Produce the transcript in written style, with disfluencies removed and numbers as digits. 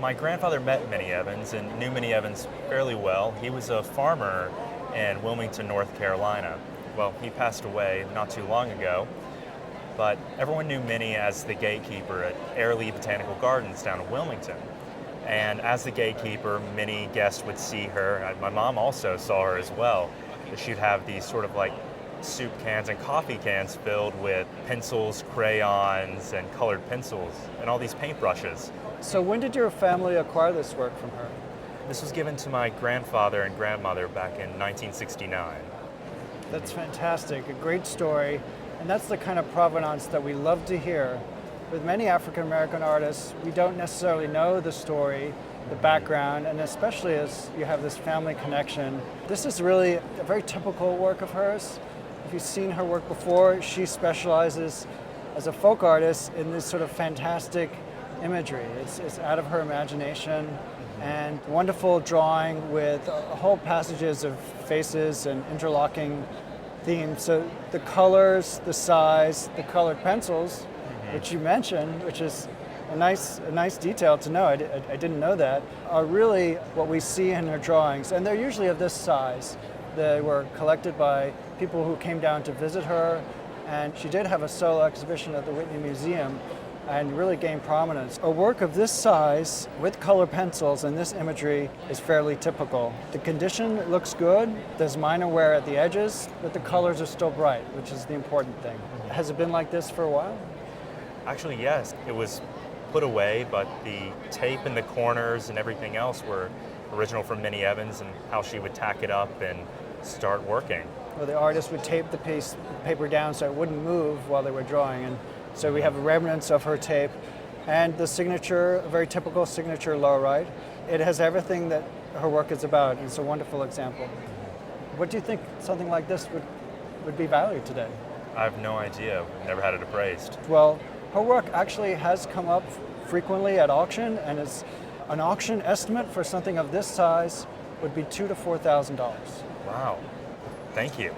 My grandfather met Minnie Evans and knew Minnie Evans fairly well. He was a farmer in Wilmington, North Carolina. Well, he passed away not too long ago, but everyone knew Minnie as the gatekeeper at Airlie Botanical Gardens down in Wilmington. And as the gatekeeper, many guests would see her. My mom also saw her as well. She'd have these sort of like soup cans and coffee cans filled with pencils, crayons, and colored pencils, and all these paintbrushes. So when did your family acquire this work from her? This was given to my grandfather and grandmother back in 1969. That's fantastic, a great story. And that's the kind of provenance that we love to hear. With many African American artists, we don't necessarily know the story, the background, and especially as you have this family connection. This is really a very typical work of hers. If you've seen her work before, she specializes as a folk artist in this sort of fantastic imagery. It's out of her imagination, and wonderful drawing with whole passages of faces and interlocking themes. So the colors, the size, the colored pencils, which you mentioned, which is a nice detail to know. I didn't know that, are really what we see in her drawings, and they're usually of this size. They were collected by people who came down to visit her, and she did have a solo exhibition at the Whitney Museum and really gained prominence. A work of this size with color pencils and this imagery is fairly typical. The condition looks good, there's minor wear at the edges, but the colors are still bright, which is the important thing. Has it been like this for a while? Actually, yes. It was put away, but the tape in the corners and everything else were original from Minnie Evans and how she would tack it up and start working. Well, the artist would tape the paper down so it wouldn't move while they were drawing, and so we have remnants of her tape. And the signature, a very typical signature lower right. It has everything that her work is about. It's a wonderful example. What do you think something like this would be valued today? I have no idea. Never had it appraised. Well, her work actually has come up frequently at auction, and it's an auction estimate for something of this size would be $2,000 to $4,000. Wow. Thank you.